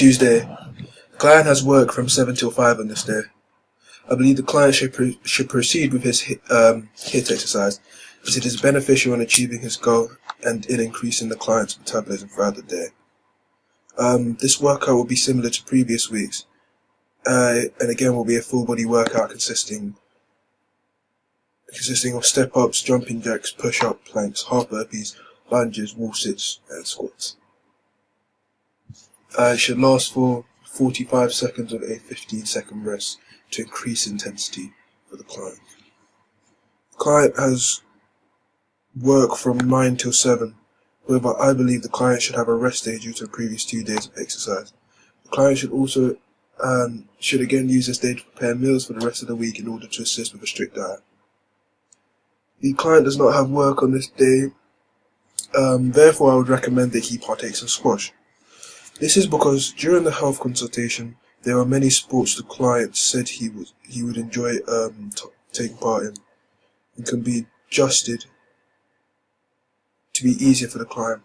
Tuesday. Client has work from 7 till 5 on this day. I believe the client should proceed with his HIIT exercise, as it is beneficial in achieving his goal and in increasing the client's metabolism throughout the day. This workout will be similar to previous weeks, and again will be a full body workout consisting of step-ups, jumping jacks, push-up, planks, half burpees, lunges, wall sits, and squats. It should last for 45 seconds with a 15-second rest to increase intensity for the client. The client has work from 9 till 7, however I believe the client should have a rest day due to the previous 2 days of exercise. The client should also should again use this day to prepare meals for the rest of the week in order to assist with a strict diet. The client does not have work on this day, therefore I would recommend that he partakes in squash. This is because during the health consultation, there are many sports the client said he would enjoy taking part in, and can be adjusted to be easier for the client.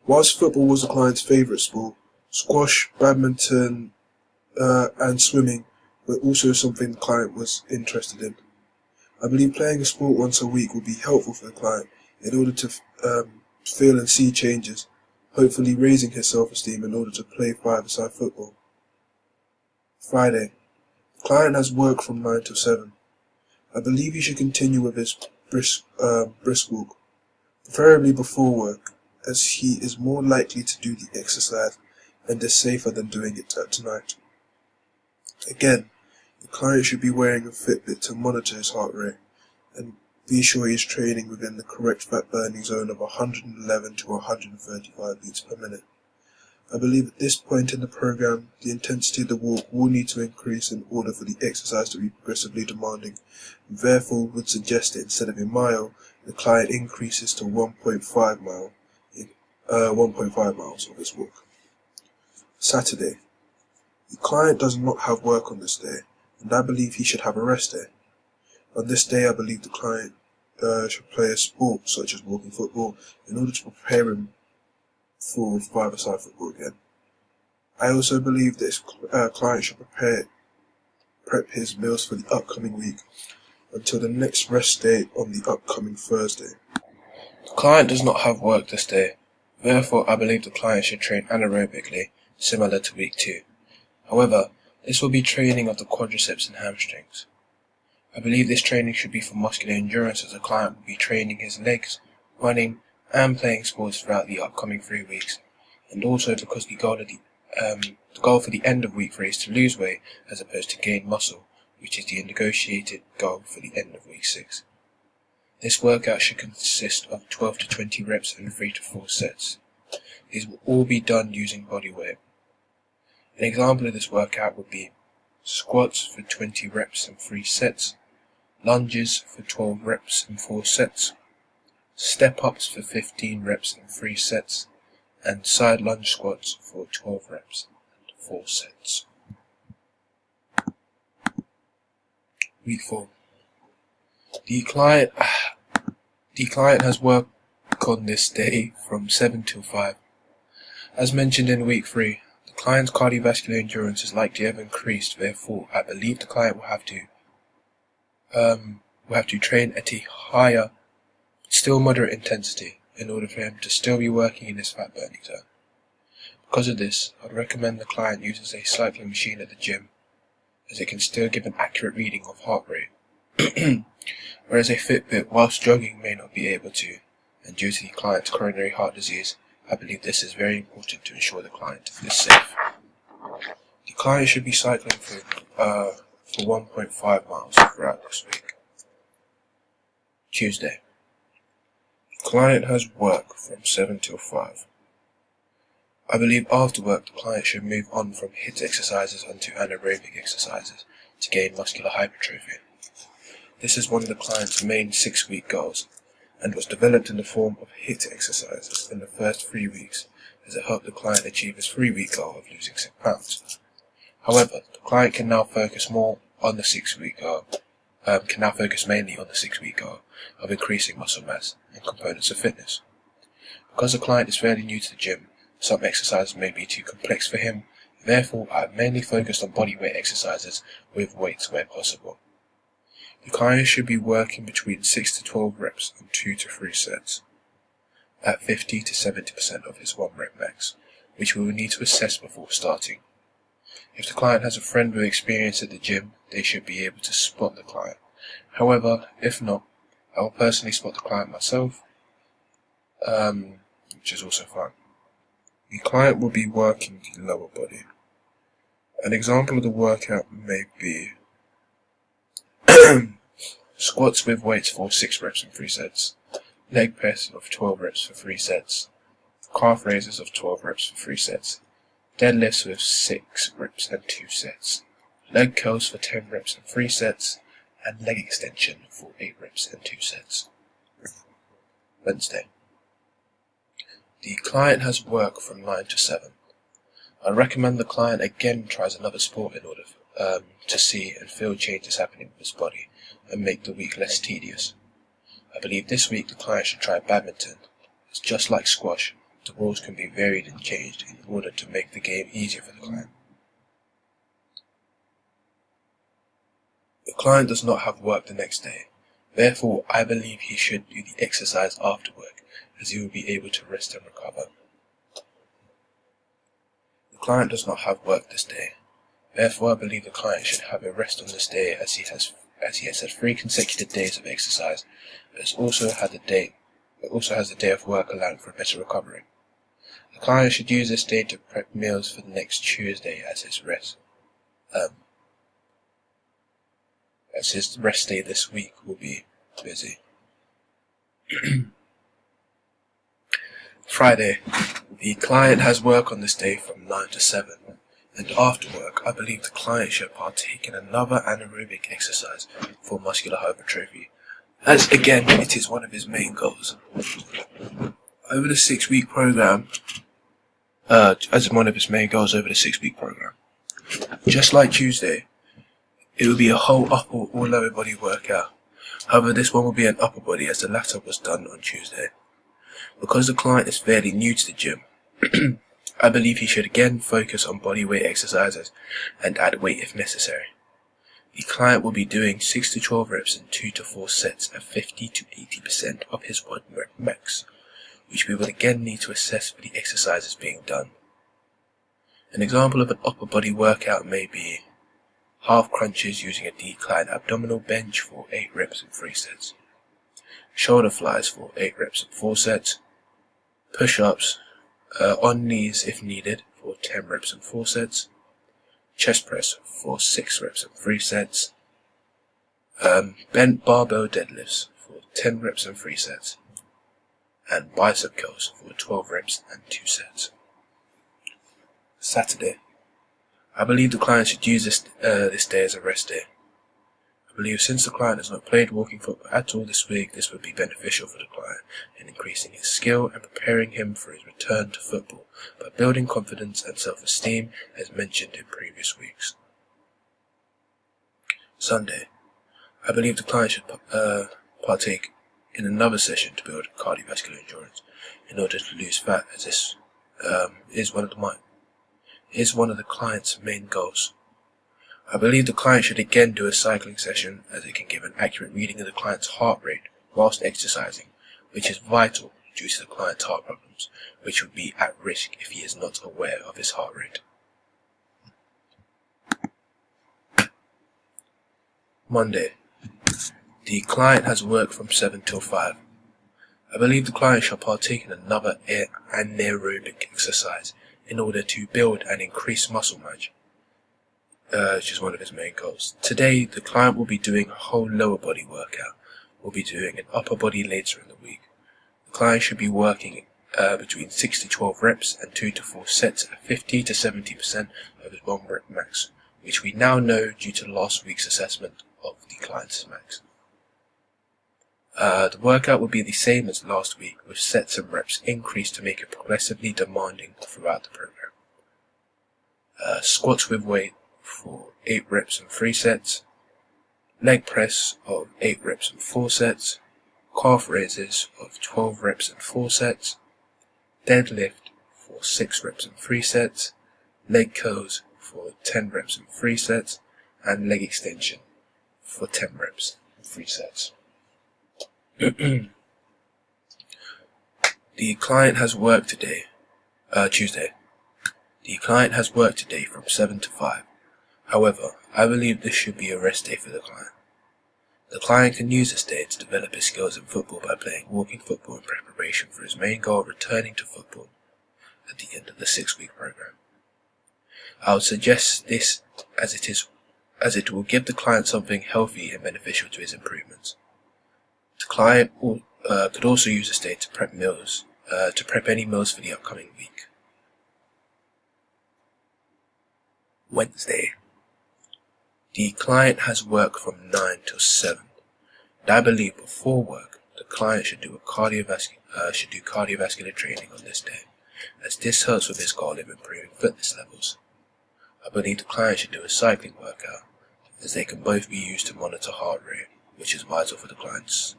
Whilst football was the client's favourite sport, squash, badminton, and swimming were also something the client was interested in. I believe playing a sport once a week would be helpful for the client in order to feel and see changes, hopefully raising his self-esteem in order to play five-a-side football. Friday. The client has work from 9 till 7. I believe he should continue with his brisk walk, preferably before work, as he is more likely to do the exercise and is safer than doing it at night. Again, the client should be wearing a Fitbit to monitor his heart rate and be sure he is training within the correct fat burning zone of 111 to 135 beats per minute. I believe at this point in the program, the intensity of the walk will need to increase in order for the exercise to be progressively demanding, and therefore would suggest that instead of a mile, the client increases to 1.5 miles of his walk. Saturday. The client does not have work on this day, and I believe he should have a rest day. On this day, I believe the client should play a sport such as walking football in order to prepare him for five-a-side football again. I also believe this client should prep his meals for the upcoming week until the next rest day on the upcoming Thursday. The client does not have work this day, therefore I believe the client should train anaerobically, similar to week 2. However, this will be training of the quadriceps and hamstrings. I believe this training should be for muscular endurance, as the client will be training his legs, running, and playing sports throughout the upcoming 3 weeks, and also because the goal for the end of week 3 is to lose weight as opposed to gain muscle, which is the negotiated goal for the end of week 6. This workout should consist of 12 to 20 reps and 3 to 4 sets. These will all be done using body weight. An example of this workout would be squats for 20 reps and 3 sets, lunges for 12 reps and 4 sets, step-ups for 15 reps and 3 sets, and side lunge squats for 12 reps and 4 sets. Week 4. The client has work on this day from 7 till 5. As mentioned in week 3, the client's cardiovascular endurance is likely to have increased, therefore I believe the client will have to train at a higher, still moderate intensity in order for him to still be working in his fat burning zone. Because of this, I'd recommend the client uses a cycling machine at the gym, as it can still give an accurate reading of heart rate, whereas a Fitbit whilst jogging may not be able to, and due to the client's coronary heart disease, I believe this is very important to ensure the client is safe. The client should be cycling for 1.5 miles throughout this week. Tuesday. The client has work from 7 till 5. I believe after work the client should move on from HIIT exercises onto anaerobic exercises to gain muscular hypertrophy. This is one of the client's main 6-week goals, and was developed in the form of HIIT exercises in the first 3 weeks, as it helped the client achieve his 3-week goal of losing 6 pounds. However, the client can now focus more on the 6-week goal, mainly on the 6-week goal of increasing muscle mass and components of fitness. Because the client is fairly new to the gym, Some exercises may be too complex for him, therefore I mainly focused on body weight exercises with weights where possible. The client should be working between 6 to 12 reps and 2 to 3 sets at 50 to 70% of his 1 rep max, which we will need to assess before starting. If the client has a friend with experience at the gym, they should be able to spot the client. However, if not, I will personally spot the client myself, which is also fine. The client will be working the lower body. An example of the workout may be squats with weights for 6 reps and 3 sets, leg press of 12 reps for 3 sets, calf raises of 12 reps for 3 sets, deadlifts with 6 reps and 2 sets, leg curls for 10 reps and 3 sets, and leg extension for 8 reps and 2 sets. Wednesday. The client has work from 9 to 7. I recommend the client again tries another sport in order to see and feel changes happening with his body and make the week less tedious. I believe this week the client should try badminton. It's just like squash. The rules can be varied and changed in order to make the game easier for the client. The client does not have work the next day. Therefore, I believe he should do the exercise after work, as he will be able to rest and recover. The client does not have work this day. Therefore, I believe the client should have a rest on this day, as he has had 3 consecutive days of exercise, but also has the day of work allowing for a better recovery. The client should use this day to prep meals for the next Tuesday as his rest day this week will be busy. Friday. The client has work on this day from 9 to 7, and after work I believe the client should partake in another anaerobic exercise for muscular hypertrophy, as again it is one of his main goals. Over the 6-week program, just like Tuesday, it will be a whole upper or lower body workout. However, this one will be an upper body, as the latter was done on Tuesday. Because the client is fairly new to the gym, I believe he should again focus on body weight exercises and add weight if necessary. The client will be doing 6 to 12 reps and 2 to 4 sets at 50 to 80% of his 1 rep max, which we will again need to assess for the exercises being done. An example of an upper body workout may be half crunches using a decline abdominal bench for 8 reps and 3 sets, shoulder flies for 8 reps and 4 sets, push-ups on knees if needed for 10 reps and 4 sets, chest press for 6 reps and 3 sets, bent barbell deadlifts for 10 reps and 3 sets, and bicep curls for 12 reps and 2 sets. Saturday. I believe the client should use this day as a rest day. I believe since the client has not played walking football at all this week, this would be beneficial for the client in increasing his skill and preparing him for his return to football by building confidence and self-esteem as mentioned in previous weeks. Sunday. I believe the client should partake in another session to build cardiovascular endurance in order to lose fat, as this is one of the client's main goals. I believe the client should again do a cycling session, as it can give an accurate reading of the client's heart rate whilst exercising, which is vital due to the client's heart problems, which would be at risk if he is not aware of his heart rate. Monday. The client has work from 7 till 5. I believe the client shall partake in another anaerobic exercise in order to build and increase muscle mass, which is one of his main goals. Today, the client will be doing a whole lower body workout. We'll be doing an upper body later in the week. The client should be working between 6 to 12 reps and 2 to 4 sets at 50 to 70% of his 1 rep max, which we now know due to last week's assessment of the client's max. The workout will be the same as last week, with sets and reps increased to make it progressively demanding throughout the program. Squats with weight for 8 reps and 3 sets, leg press of 8 reps and 4 sets, calf raises of 12 reps and 4 sets, deadlift for 6 reps and 3 sets, leg curls for 10 reps and 3 sets, and leg extension for 10 reps and 3 sets. The client has worked today, Tuesday. The client has worked today from 7 to 5. However, I believe this should be a rest day for the client. The client can use this day to develop his skills in football by playing walking football in preparation for his main goal of returning to football at the end of the 6-week program. I would suggest this as it will give the client something healthy and beneficial to his improvements. The client could also use this day to prep any meals for the upcoming week. Wednesday. The client has work from 9 till 7. And I believe before work, the client should do cardiovascular training on this day, as this helps with his goal of improving fitness levels. I believe the client should do a cycling workout, as they can both be used to monitor heart rate, which is vital for the client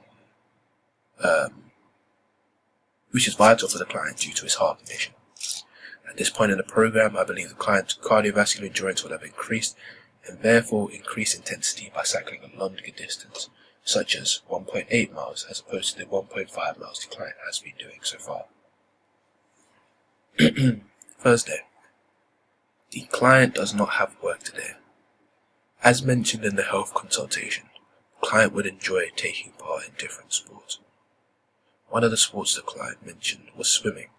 due to his heart condition. At this point in the program, I believe the client's cardiovascular endurance will have increased, and therefore increase intensity by cycling a longer distance, such as 1.8 miles as opposed to the 1.5 miles the client has been doing so far. Thursday. The client does not have work today. As mentioned in the health consultation, the client would enjoy taking part in different sports. One of the sports the client mentioned was swimming.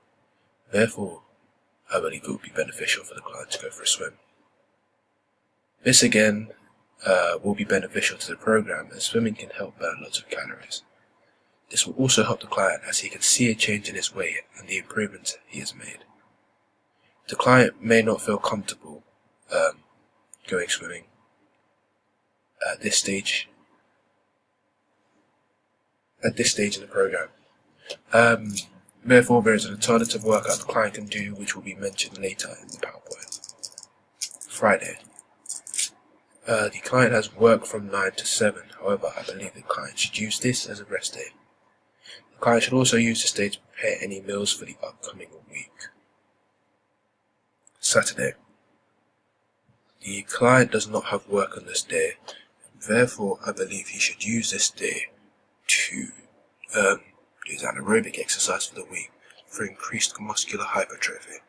Therefore, I believe it would be beneficial for the client to go for a swim. This again will be beneficial to the program, as swimming can help burn lots of calories. This will also help the client, as he can see a change in his weight and the improvements he has made. The client may not feel comfortable going swimming at this stage in the program. Therefore, there is an alternative workout the client can do, which will be mentioned later in the PowerPoint. Friday. The client has work from 9 to 7. However, I believe the client should use this as a rest day. The client should also use this day to prepare any meals for the upcoming week. Saturday. The client does not have work on this day. Therefore, I believe he should use this day to do his anaerobic exercise for the week for increased muscular hypertrophy.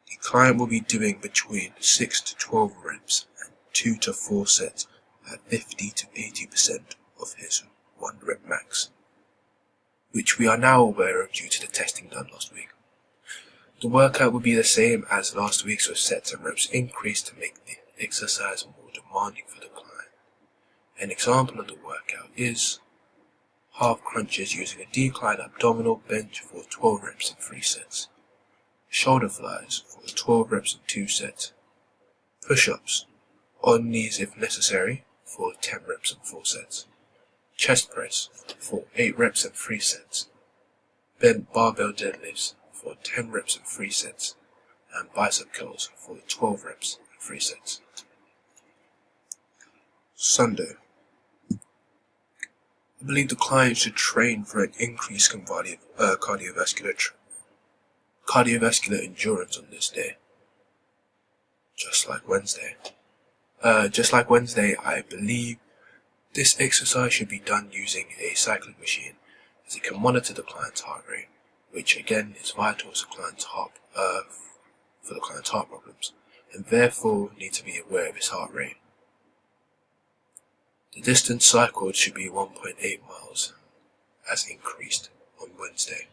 The client will be doing between 6 to 12 reps and 2 to 4 sets at 50 to 80% of his 1 rep max, which we are now aware of due to the testing done last week. The workout will be the same as last week's, with sets and reps increased to make the exercise more demanding for the client. An example of the workout is half crunches using a decline abdominal bench for 12 reps and 3 sets, shoulder flies for 12 reps and 2 sets, push-ups on knees if necessary for 10 reps and 4 sets, chest press for 8 reps and 3 sets, bent barbell deadlifts for 10 reps and 3 sets, and bicep curls for 12 reps and 3 sets. Sunday. I believe the client should train for an increased cardiovascular endurance on this day. Just like Wednesday, I believe this exercise should be done using a cycling machine, as it can monitor the client's heart rate, which again is vital for the client's heart problems, and therefore need to be aware of his heart rate. The distance cycled should be 1.8 miles, as increased on Wednesday.